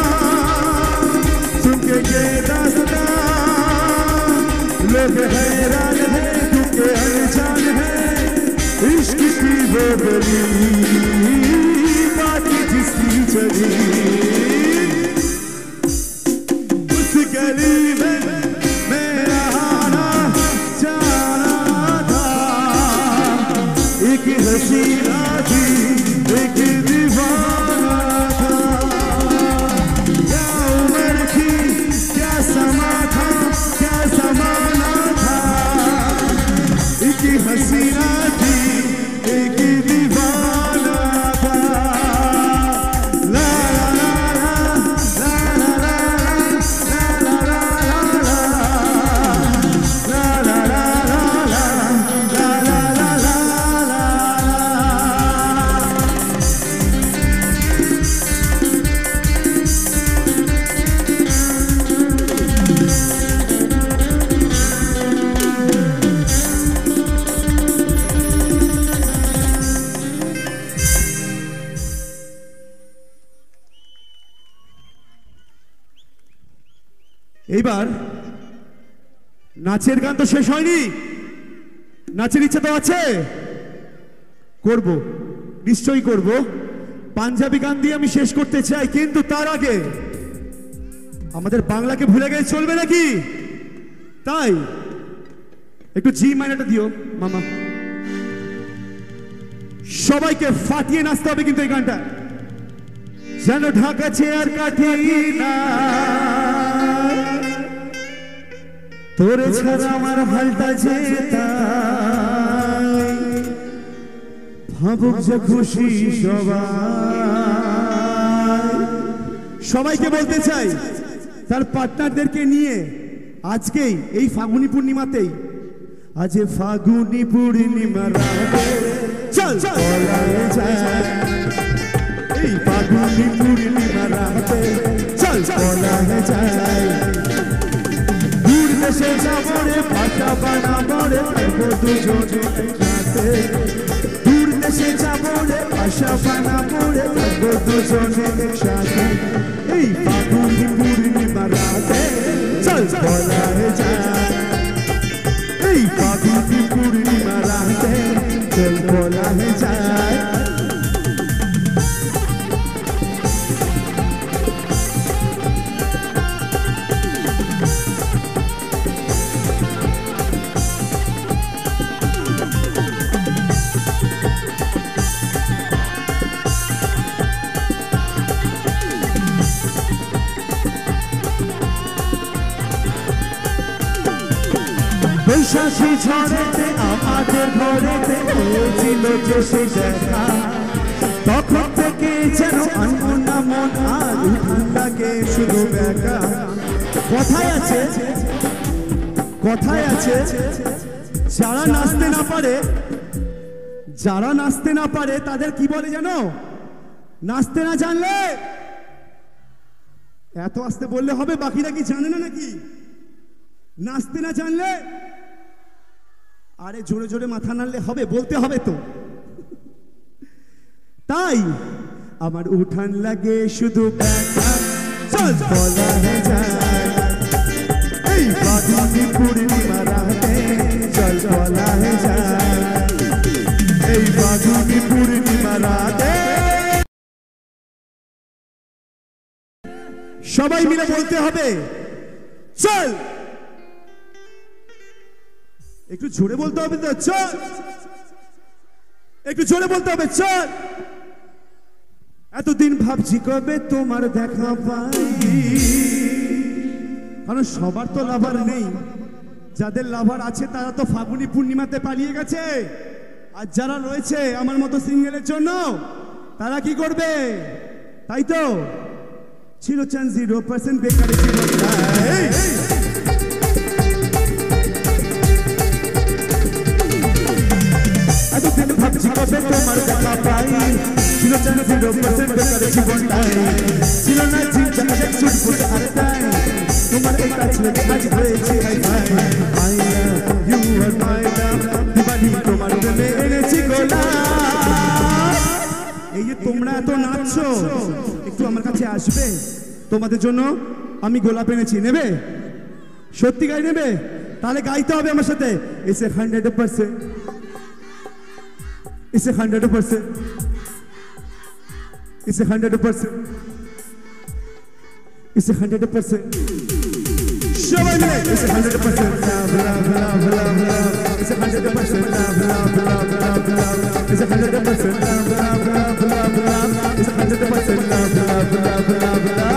सुन के ये दास्तां, लोग हैरान है तुमके अनजान है। इश्क की वो गली बात जिसकी चली, उस गली में मेरा आना जाना था। एक हसीना थी एक दीवाना था, क्या उम्र थी क्या समा था क्या ज़माना था। एक हसीना थी एक दीवाना था, ला ला ला ला ला ला ला ला ला ला এইবার নাচের গান তো শেষ হয়নি, নাচের ইচ্ছা তো আছে, করব নিশ্চয়ই করব। পাঞ্জাবি গান দিয়ে আমি শেষ করতে চাই, কিন্তু তার আগে আমাদের বাংলাকে ভুলে গেলে চলবে নাকি? তাই একটু জি মাইনাটা দিও মামা, সবাইকে ফাটিয়ে নাচতে হবে কিন্তু এই গানটা। যেন ঢাকা চেয়ার কাঠি না তোরে ছাড়া আমার হালটা যেতাই, ভাবুক যে খুশি সবাই। সবাইকে বলতে চাই তার পার্টনারদেরকে নিয়ে আজকেই এই ফাগুনি পূর্ণিমাতেই, আজ ফাগুনি পূর্ণিমা রাতে চল বলায় যায়, এই ফাগুনি পূর্ণিমা রাতে চল বলায় যায়। দূর দেশে যাবো রে পাশা বানাবো রে দুজনে একসাথে, দূর দেশে যাবো রে পাশা বানাবো রে দুজনে একসাথে। এই ফাগুনি পূর্ণিমা রাতে চল বলায় যায়, এই ফাগুনি পূর্ণিমা রাতে চল বলায় যায়। বৈশাখী ঝড়েতে আমাদের ঘরেতে হয়েছিল যে সে দেখা, তখন থেকে যেন আনমনা মন আর ঠান্ডাকে শুধু বেকা। কথায় আছে কথায় আছে যারা নাচতে না পারে, যারা নাচতে না পারে তাদের কি বলে জানো? নাচতে না জানলে। এত আস্তে বললে হবে, বাকিরা কি জানে না নাকি? নাচতে না জানলে আরে জোরে জোরে মাথা নাড়লে হবে, বলতে হবে তো। তাই আমার উঠান লাগে শুধু ব্যথা, চল বলা যায় এই ফাগুনি পূর্ণিমা রাতে চল বলা যায়। এই ফাগুনি পূর্ণিমা রাতে সবাই মিলে বলতে হবে চল, একটু জোরে বলতে হবে তো, চল একটু জোরে বলতে হবে চল। এতদিন ভাবছি কবে তোমার দেখা পাই, কারণ সবার তো লাভার নেই, যাদের লাভার আছে তারা তো ফাগুনি পূর্ণিমাতে পালিয়ে গেছে, আর যারা রয়েছে আমার মতো সিঙ্গেলের জন্য তারা কি করবে? তাই তো ছিল চান্স 0% বেকারে জীবনটাই। এতদিন ভাবছি কবে তোমার দেখা পাই, ছিল চান্স 0% বেকারে জীবনটাই, ছিল না ঝিকঝাক ছুটফুট আর তাই তোমার এই কাছে আজ হয়েছে হাই হাই। আই লাভ ইউ আর মাই লাভ, দিবানি তোমার প্রেমে এনেছি গোলাপ। এই যে তোমরা এত নাচছো, একটু আমার কাছে আসবে, তোমাদের জন্য আমি গোলাপ এনেছি, নেবে? সত্যি গাই নেবে? তাহলে গাইতে হবে আমার সাথে, এসে 100%, এসে 100%, এসে 100%, এসে 100%, সবাই মিলে এসে 100%, লাভ লাভ লাভ লাভ লাভ, এসে 100%, লাভ লাভ লাভ লাভ লাভ, এসে 100%, লাভ লাভ লাভ লাভ লাভ, এসে 100%, লাভ লাভ লাভ লাভ লাভ।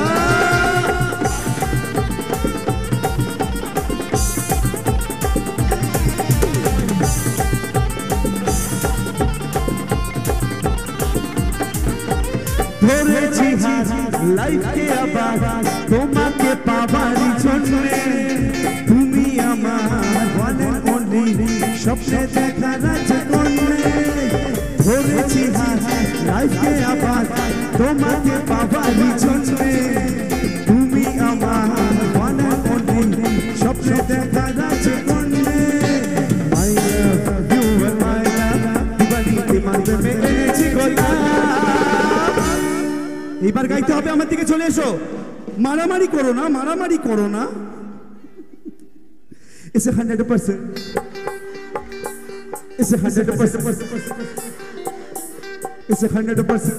ধরেছি হাত লাইফকে আবার তোমাকে পাবার জন্যে, তুমি আমার ওয়ান এন্ড অনলি স্বপ্নে দেখা রাজকন্যে। ধরেছি হাত লাইফকে আবার তোমাকে পাবার জন্যে, তুমি আমার ওয়ান এন্ড অনলি স্বপ্নে দেখা রাজকন্যে। আই লাভ ইউ আর মাই লাভ, দিবানি তোমার প্রেমে এনেছি গোলাপ। এইবার গাইতে হবে, আমার দিকে চলে এসো, মারামারি করো না, মারামারি করো না। এসে 100%, এসে 100%, এসে 100%,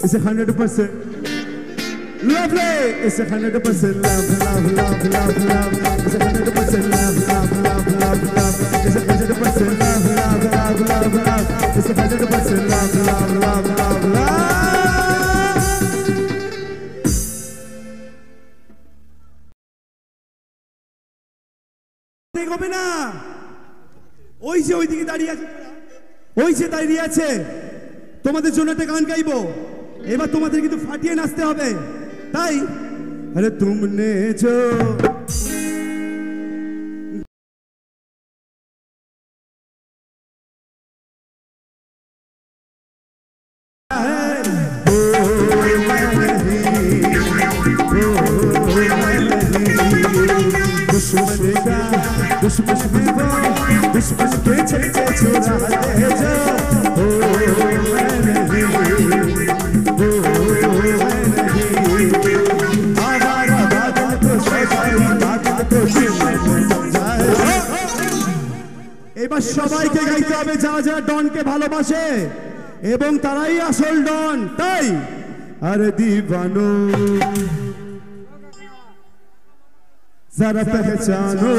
এসে 100%, lovely, এসে 100%, love love love love love, এসে 100%, love love love love love, এসে 100%, love love love love love, এসে 100%, love love love love love। হবে না, ওই যে ওইদিকে দাঁড়িয়ে আছে, ওই যে দাঁড়িয়ে আছে, তোমাদের জন্য একটা গান গাইবো, এবার তোমাদের কিন্তু ফাটিয়ে নাচতে হবে। তাই আরে তুমনে जो दुश्मन में वो दुश्मन के छक्के छुड़ा ले जो, ओ मैं नहीं, ओ मैं नहीं, आवारा बादल को सजाई, बादल को समझाए। এবার সবাইকে গাইতে হবে যারা যারা ডনকে ভালোবাসে এবং তারাই আসল ডন। তাই আরে দিবানো जरा पहचानो,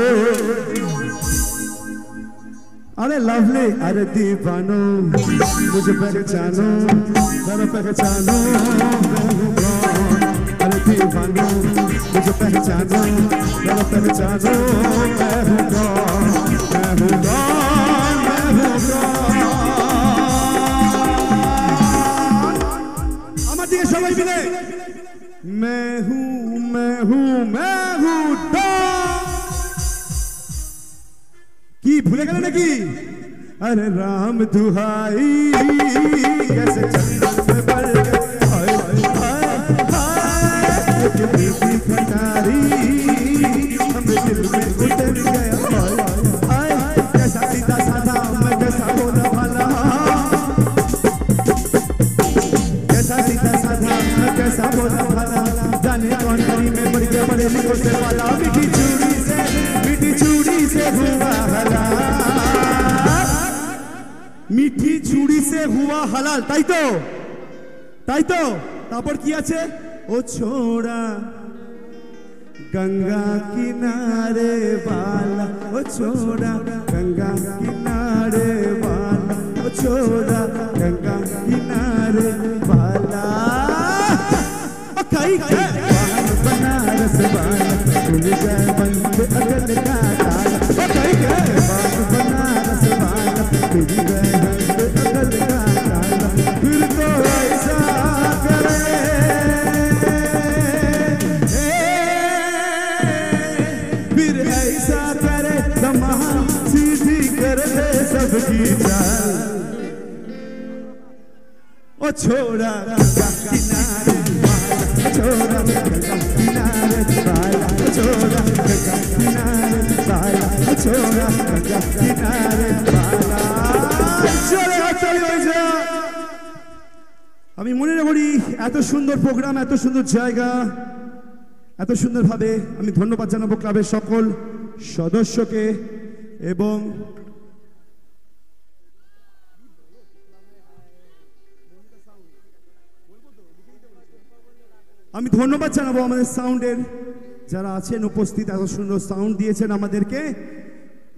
अरे लवली, अरे दीवानो मुझे पहचानो, जरा पहचानो मैं हूँ कौन, अरे दीवानो मुझे पहचानो, जरा पहचानो मैं हूँ कौन, मैं हूँ कौन, मैं हूँ कौन। আমার দিকে সবাই মিলে मैं हूँ मैं हूँ मैं हूँ की भूले गए नाकि? अरे राम दुहाई कैसे जन्नत में बढ़ गए, हाय हाय हाय मीठी खटारी हमें दिल में उतर गया, हाय हाय कैसा सीधा साधा मैं कैसा बोला भला, कैसा सीधा साधा मैं कैसा बोला भला, जाने कौन कौन में बढ़ के बड़े लिखो से वाला, मीठी चूड़ी से हुआ हला। চিঠি চুরি সে হুয়া হালাল, তাই তো? তাই তো? তারপর কি আছে? ও ছোড়া गंगा किनारे वाला, ओ छोड़ा गंगा किनारे वाला, ओ छोड़ा गंगा किनारे वाला, ओ कहीं के बनारस वाला, खुल जाए बंद अगल का ताला, ओ कहीं के बनारस वाला, खुल जाए बंद अगल का ताला, फिर तो ऐसा करे सीधी कर दे सबकी चाल, ओ छोड़ा गंगा किनारे वाला, छोड़ा गंगा किनारे वाला, छोड़ा गंगा किनारे वाला, छोड़ा गंगा किनारे वाला। চলে চলে হয়ে যা। আমি মনে করি এত সুন্দর প্রোগ্রাম, এত সুন্দর জায়গা, এত সুন্দরভাবে আমি ধন্যবাদ জানাবো ক্লাবের সকল সদস্যকে এবং আমি ধন্যবাদ জানাবো আমাদের সাউন্ডের যারা আছেন উপস্থিত, এত সুন্দর সাউন্ড দিয়েছেন আমাদেরকে,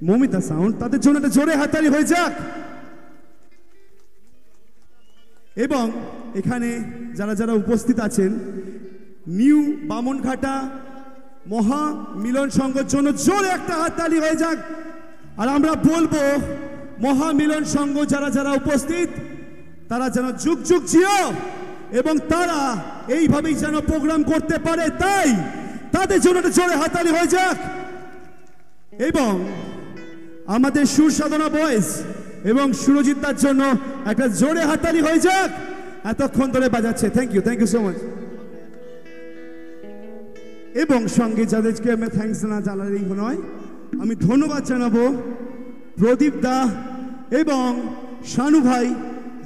মমিতা সাউন্ড, তাদের জন্য একটা জোরে হাততালি হয়ে যাক। এবং এখানে যারা যারা উপস্থিত আছেন, নিউ বামনঘাটা মহা মিলন সংঘের জন্য জোরে একটা হাততালি হয়ে যাক। আর আমরা বলবো মহা মিলন সংঘ যারা যারা উপস্থিত তারা যেন যুগ যুগ জিও এবং তারা এইভাবেই যেন প্রোগ্রাম করতে পারে, তাই তাদের জন্য একটা জোরে হাততালি হয়ে যাক। এবং আমাদের সুর সাধনা বয়েস এবং সুরজিৎ দার জন্য একটা জোরে হাততালি হয়ে যাক, এতক্ষণ ধরে বাজাচ্ছে। Thank you so much. এবং সঙ্গে যাদেরকে আমি থ্যাংকস না জানালেই নয়, আমি ধন্যবাদ জানাবো প্রদীপ দা এবং শানু ভাই,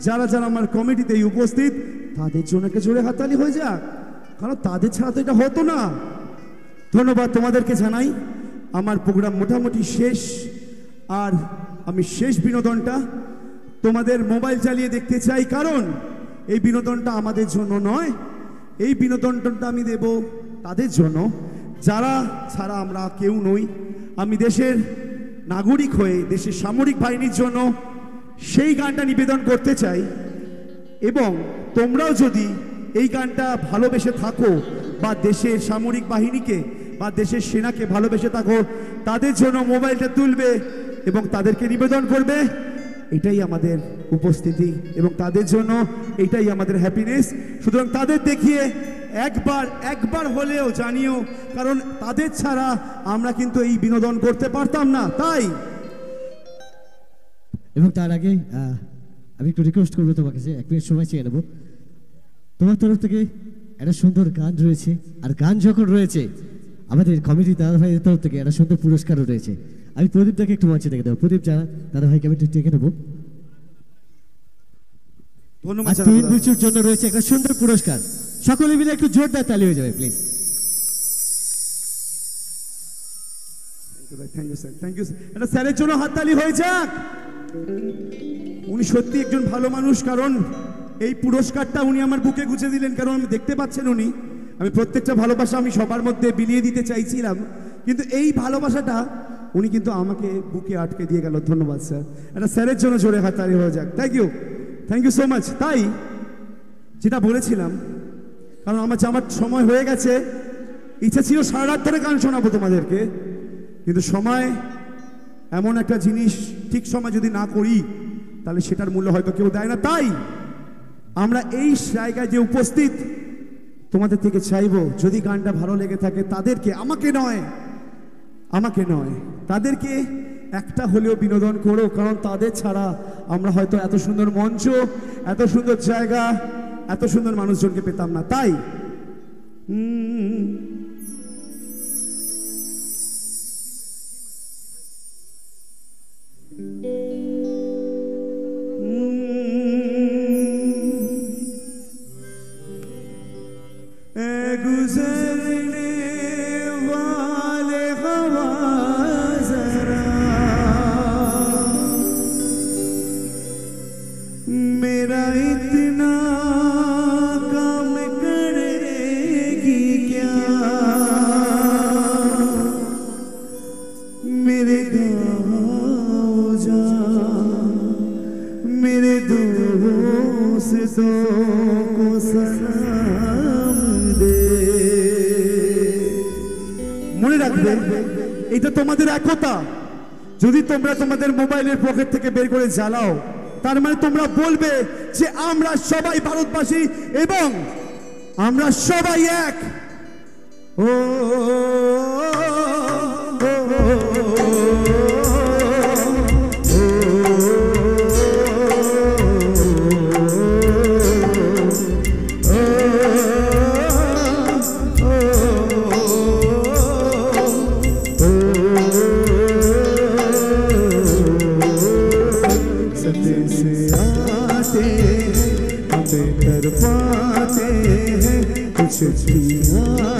যারা যারা আমার কমিটিতে উপস্থিত, তাদের জন্য একটা জোরে হাততালি হয়ে যাক, কারণ তাদের ছাড়া তো এটা হতো না। ধন্যবাদ তোমাদেরকে জানাই। আমার প্রোগ্রাম মোটামুটি শেষ, আর আমি শেষ বিনোদনটা তোমাদের মোবাইল চালিয়ে দেখতে চাই, কারণ এই বিনোদনটা আমাদের জন্য নয়, এই বিনোদনটা আমি দেব তাদের জন্য যারা ছাড়া আমরা কেউ নই। আমি দেশের নাগরিক হয়ে দেশের সামরিক বাহিনীর জন্য সেই গানটা নিবেদন করতে চাই। এবং তোমরাও যদি এই গানটা ভালোবেসে থাকো বা দেশের সামরিক বাহিনীকে বা দেশের সেনাকে ভালোবেসে থাকো, তাদের জন্য মোবাইলটা তুলবে এবং তাদেরকে নিবেদন করবে। এটাই আমাদের উপস্থিতি এবং তাদের জন্য এটাই আমাদের হ্যাপিনেস। সুতরাং তাদের দেখিয়ে একবার হলেও জানিও, কারণ তাদের ছাড়া আমরা কিন্তু এই বিনোদন করতে পারতাম না। তাই এবং তার আগে আমি একটু রিকোয়েস্ট করবো তোমাকে, যে 1 মিনিট সময় চেয়ে নেবো। তোমার তরফ থেকে একটা সুন্দর গান রয়েছে, আর গান যখন রয়েছে আমাদের কমিটি দাদা ভাইয়ের তরফ থেকে একটা সুন্দর পুরস্কারও রয়েছে। আমি প্রদীপ দাকে একটু মঞ্চে দেখে দেবো। প্রদীপ দাদা ভাইকে আমি একটু ডেকে নেবো। ধন্যবাদ। তিন বছর জন্য রয়েছে একটা সুন্দর পুরস্কার, সকলে মিলে একটু জোরদার তালি হয়ে যাবে প্লিজ। থ্যাংক ইউ এটা স্যারের জন্য হাততালি হয়ে যাক। উনি সত্যি একজন ভালো মানুষ, কারণ এই পুরস্কারটা উনি আমার বুকে গুছে দিলেন, কারণ আমি দেখতে পাচ্ছেন উনি, আমি প্রত্যেকটা ভালোবাসা আমি সবার মধ্যে বিলিয়ে দিতে চাইছিলাম, কিন্তু এই ভালোবাসাটা উনি কিন্তু আমাকে বুকে আটকে দিয়ে গেল। ধন্যবাদ স্যার, এটা স্যারের জন্য জোরে হাততালি হয়ে যাক। Thank you so much. তাই যেটা বলেছিলাম, কারণ আমার সময় হয়ে গেছে, ইচ্ছা ছিল সারা রাত ধরে গান শোনাবো তোমাদেরকে, কিন্তু সময় এমন একটা জিনিস, ঠিক সময় যদি না করি তাহলে সেটার মূল্য হয়তো কেউ দেয় না। তাই আমরা এই জায়গায় যে উপস্থিত তোমাদের থেকে চাইবো, যদি গানটা ভালো লেগে থাকে তাদেরকে, আমাকে নয় তাদেরকে একটা হলেও বিনোদন করো, কারণ তাদের ছাড়া আমরা হয়তো এত সুন্দর মঞ্চ, এত সুন্দর জায়গা, এত সুন্দর মানুষজনকে পেতাম না। তাই गुजरने वाले हवा जरा मेरा इतना काम करेगी क्या मेरे गाँव जा मेरे दोस्तों को सलाम दे মনে রাখবে এটা তোমাদের একতা যদি তোমরা তোমাদের মোবাইলের পকেট থেকে বের করে জ্বালাও তার মানে তোমরা বলবে যে আমরা সবাই ভারতবাসী এবং আমরা সবাই এক ও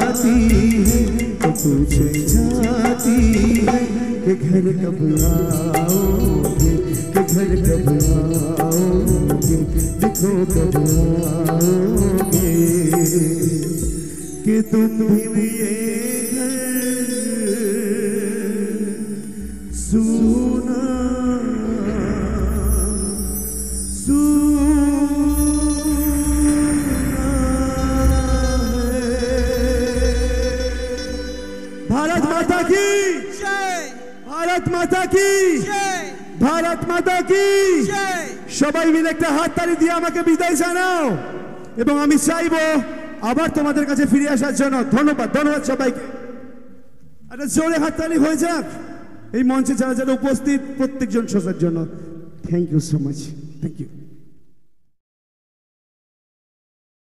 आती है तो पूछे जाती है कि घर कब आओगे कि घर कब आओगे देखो कब आओगे कि तुम भी ये सुना भारत माता की जय भारत माता की जय भारत माता की जय সবাই মিলে একটা হাততালি দিয়ে আমাকে বিদায় জানাও এবং আমি চাইবো আবার তোমাদের কাছে ফিরে আসার জন্য ধন্যবাদ ধন্যবাদ সবাইকে একটা জোরে হাততালি হয়ে যাক এই মঞ্চে যারা যারা উপস্থিত প্রত্যেকজন শ্রোতার জন্য thank you so much thank you